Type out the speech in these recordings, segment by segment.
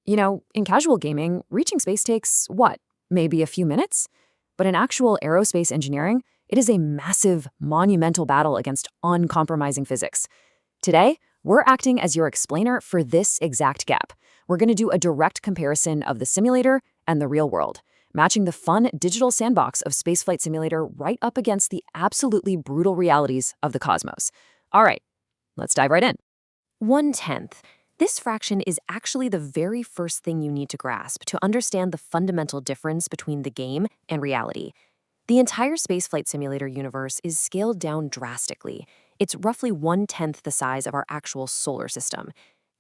In casual gaming, reaching space takes what? Maybe a few minutes? But in actual aerospace engineering, it is a massive, monumental battle against uncompromising physics. Today, we're acting as your explainer for this exact gap. We're going to do a direct comparison of the simulator and the real world, matching the fun digital sandbox of Spaceflight Simulator right up against the absolutely brutal realities of the cosmos. All right, let's dive right in. 1/10. This fraction is actually the very first thing you need to grasp to understand the fundamental difference between the game and reality. The entire Spaceflight Simulator universe is scaled down drastically. It's roughly 1/10 the size of our actual solar system.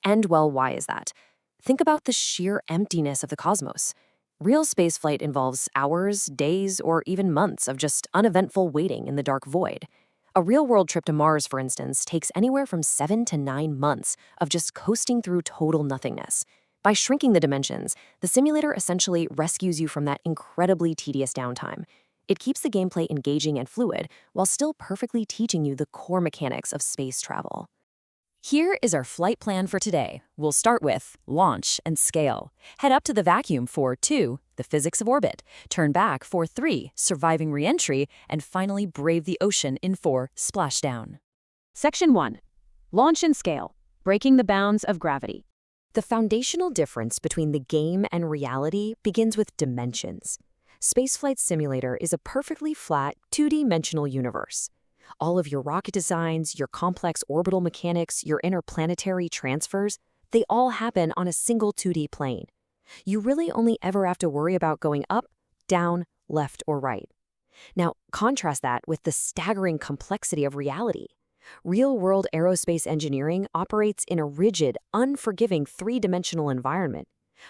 And well, why is that? Think about the sheer emptiness of the cosmos. Real spaceflight involves hours, days, or even months of just uneventful waiting in the dark void. A real-world trip to Mars, for instance, takes anywhere from 7 to 9 months of just coasting through total nothingness. By shrinking the dimensions, the simulator essentially rescues you from that incredibly tedious downtime. It keeps the gameplay engaging and fluid while still perfectly teaching you the core mechanics of space travel. Here is our flight plan for today. We'll start with launch and scale. Head up to the vacuum for 2, the physics of orbit. Turn back for 3, surviving re-entry. And finally brave the ocean in 4, splashdown. Section 1. Launch and scale. Breaking the bounds of gravity. The foundational difference between the game and reality begins with dimensions. Spaceflight Simulator is a perfectly flat, two-dimensional universe. All of your rocket designs, your complex orbital mechanics, your interplanetary transfers, they all happen on a single 2D plane. You really only ever have to worry about going up, down, left, or right. Now, contrast that with the staggering complexity of reality. Real-world aerospace engineering operates in a rigid, unforgiving 3-dimensional environment.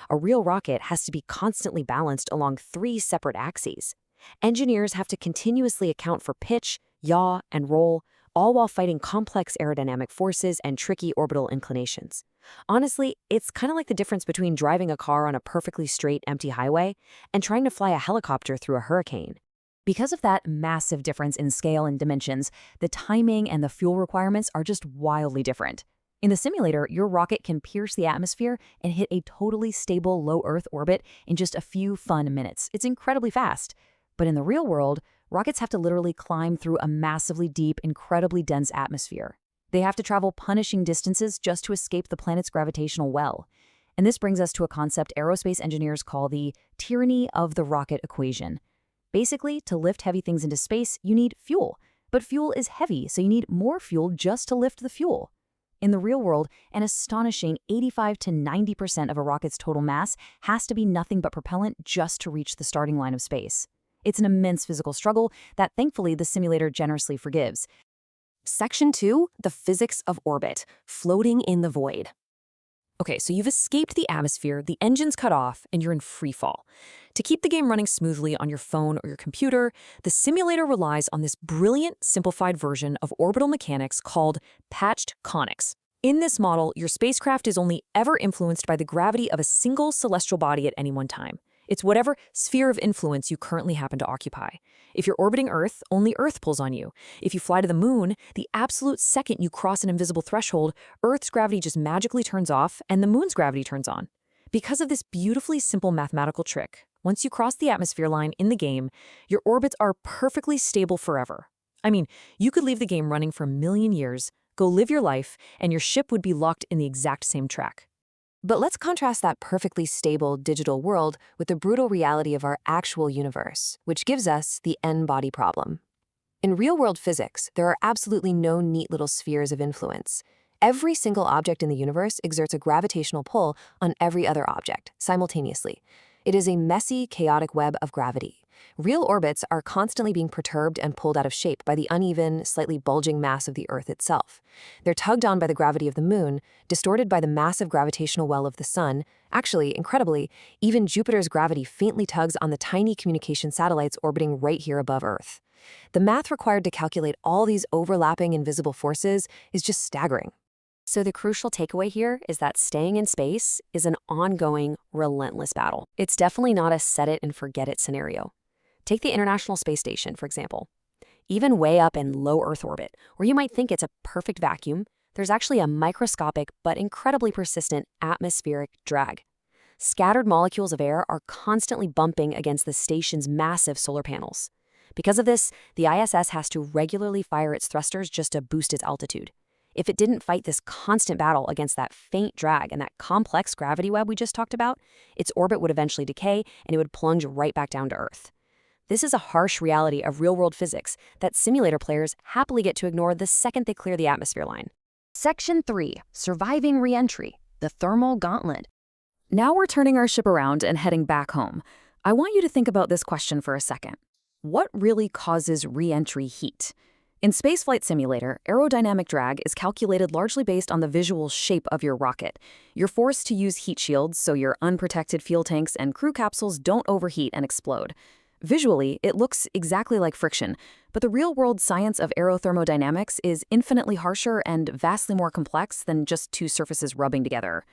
A real rocket has to be constantly balanced along 3 separate axes. Engineers have to continuously account for pitch, yaw, and roll, all while fighting complex aerodynamic forces and tricky orbital inclinations. Honestly, it's kind of like the difference between driving a car on a perfectly straight, empty highway and trying to fly a helicopter through a hurricane. Because of that massive difference in scale and dimensions, the timing and the fuel requirements are just wildly different. In the simulator, your rocket can pierce the atmosphere and hit a totally stable low Earth orbit in just a few fun minutes. It's incredibly fast. But in the real world, rockets have to literally climb through a massively deep, incredibly dense atmosphere. They have to travel punishing distances just to escape the planet's gravitational well. And this brings us to a concept aerospace engineers call the tyranny of the rocket equation. Basically, to lift heavy things into space, you need fuel. But fuel is heavy, so you need more fuel just to lift the fuel. In the real world, an astonishing 85 to 90% of a rocket's total mass has to be nothing but propellant just to reach the starting line of space. It's an immense physical struggle that thankfully the simulator generously forgives. Section 2, the physics of orbit, floating in the void. Okay, so you've escaped the atmosphere, the engine's cut off, and you're in free fall. To keep the game running smoothly on your phone or your computer, the simulator relies on this brilliant, simplified version of orbital mechanics called patched conics. In this model, your spacecraft is only ever influenced by the gravity of a single celestial body at any one time. It's whatever sphere of influence you currently happen to occupy. If you're orbiting Earth, only Earth pulls on you. If you fly to the moon, the absolute second you cross an invisible threshold, Earth's gravity just magically turns off and the moon's gravity turns on. Because of this beautifully simple mathematical trick, once you cross the atmosphere line in the game, your orbits are perfectly stable forever. I mean, you could leave the game running for a million years, go live your life, and your ship would be locked in the exact same track. But let's contrast that perfectly stable digital world with the brutal reality of our actual universe, which gives us the n-body problem. In real-world physics, there are absolutely no neat little spheres of influence. Every single object in the universe exerts a gravitational pull on every other object, simultaneously. It is a messy, chaotic web of gravity. Real orbits are constantly being perturbed and pulled out of shape by the uneven, slightly bulging mass of the Earth itself. They're tugged on by the gravity of the moon, distorted by the massive gravitational well of the sun. Actually, incredibly, even Jupiter's gravity faintly tugs on the tiny communication satellites orbiting right here above Earth. The math required to calculate all these overlapping invisible forces is just staggering. So the crucial takeaway here is that staying in space is an ongoing, relentless battle. It's definitely not a set-it-and-forget-it scenario. Take the International Space Station, for example. Even way up in low Earth orbit, where you might think it's a perfect vacuum, there's actually a microscopic but incredibly persistent atmospheric drag. scattered molecules of air are constantly bumping against the station's massive solar panels. Because of this, the ISS has to regularly fire its thrusters just to boost its altitude. If it didn't fight this constant battle against that faint drag and that complex gravity web we just talked about, its orbit would eventually decay and it would plunge right back down to Earth. This is a harsh reality of real-world physics that simulator players happily get to ignore the second they clear the atmosphere line. Section 3. Surviving Re-entry. The Thermal Gauntlet. Now we're turning our ship around and heading back home. I want you to think about this question for a second. What really causes re-entry heat? In Spaceflight Simulator, aerodynamic drag is calculated largely based on the visual shape of your rocket. You're forced to use heat shields so your unprotected fuel tanks and crew capsules don't overheat and explode. Visually, it looks exactly like friction, but the real-world science of aerothermodynamics is infinitely harsher and vastly more complex than just two surfaces rubbing together.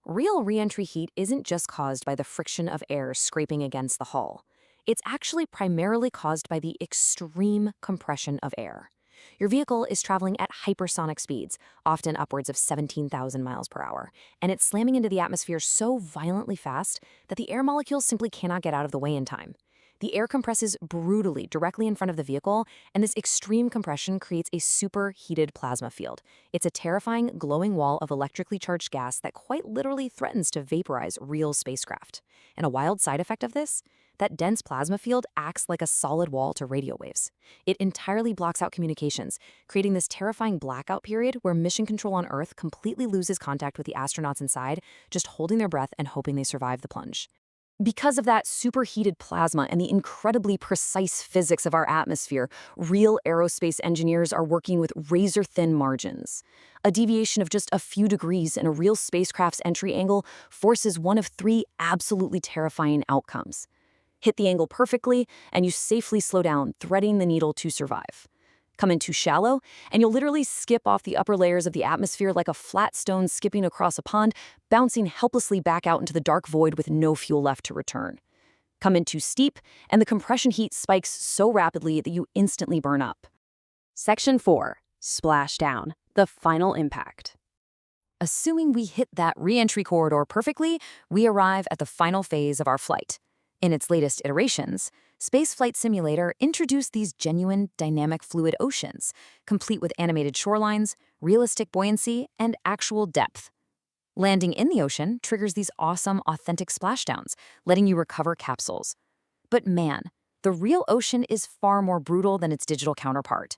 Real re-entry heat isn't just caused by the friction of air scraping against the hull. It's actually primarily caused by the extreme compression of air. Your vehicle is traveling at hypersonic speeds, often upwards of 17,000 miles per hour, and it's slamming into the atmosphere so violently fast that the air molecules simply cannot get out of the way in time. The air compresses brutally directly in front of the vehicle, and this extreme compression creates a superheated plasma field. It's a terrifying, glowing wall of electrically charged gas that quite literally threatens to vaporize real spacecraft. And a wild side effect of this? That dense plasma field acts like a solid wall to radio waves. It entirely blocks out communications, creating this terrifying blackout period where mission control on Earth completely loses contact with the astronauts inside, just holding their breath and hoping they survive the plunge. Because of that superheated plasma and the incredibly precise physics of our atmosphere, real aerospace engineers are working with razor-thin margins. A deviation of just a few degrees in a real spacecraft's entry angle forces one of three absolutely terrifying outcomes. Hit the angle perfectly, and you safely slow down, threading the needle to survive. Come in too shallow, and you'll literally skip off the upper layers of the atmosphere like a flat stone skipping across a pond, bouncing helplessly back out into the dark void with no fuel left to return. Come in too steep, and the compression heat spikes so rapidly that you instantly burn up. Section 4. Splashdown. The Final Impact. Assuming we hit that re-entry corridor perfectly, we arrive at the final phase of our flight. In its latest iterations, Spaceflight Simulator introduced these genuine, dynamic fluid oceans, complete with animated shorelines, realistic buoyancy, and actual depth. Landing in the ocean triggers these awesome, authentic splashdowns, letting you recover capsules. But man, the real ocean is far more brutal than its digital counterpart.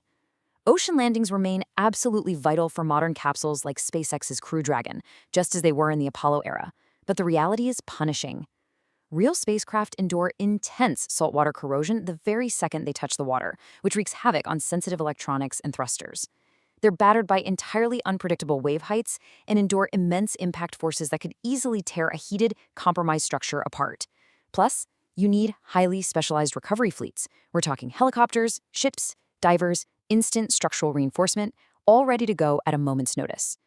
Ocean landings remain absolutely vital for modern capsules like SpaceX's Crew Dragon, just as they were in the Apollo era. But the reality is punishing. Real spacecraft endure intense saltwater corrosion the very second they touch the water, which wreaks havoc on sensitive electronics and thrusters. They're battered by entirely unpredictable wave heights and endure immense impact forces that could easily tear a heated, compromised structure apart. Plus, you need highly specialized recovery fleets. We're talking helicopters, ships, divers, instant structural reinforcement, all ready to go at a moment's notice.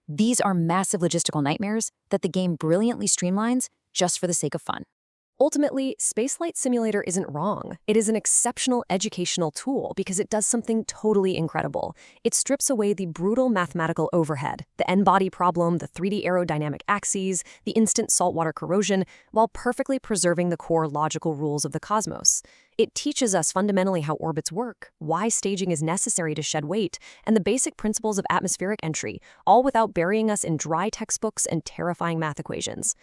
These are massive logistical nightmares that the game brilliantly streamlines just for the sake of fun. Ultimately, Spaceflight Simulator isn't wrong. It is an exceptional educational tool because it does something totally incredible. It strips away the brutal mathematical overhead, the n-body problem, the 3D aerodynamic axes, the instant saltwater corrosion, while perfectly preserving the core logical rules of the cosmos. It teaches us fundamentally how orbits work, why staging is necessary to shed weight, and the basic principles of atmospheric entry, all without burying us in dry textbooks and terrifying math equations.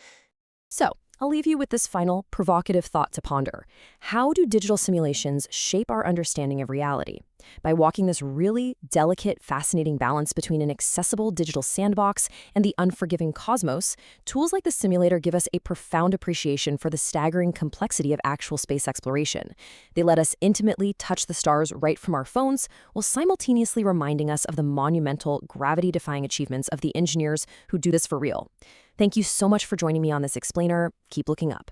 So, I'll leave you with this final, provocative thought to ponder. How do digital simulations shape our understanding of reality? By walking this really delicate, fascinating balance between an accessible digital sandbox and the unforgiving cosmos, tools like the simulator give us a profound appreciation for the staggering complexity of actual space exploration. They let us intimately touch the stars right from our phones, while simultaneously reminding us of the monumental, gravity-defying achievements of the engineers who do this for real. Thank you so much for joining me on this explainer. Keep looking up.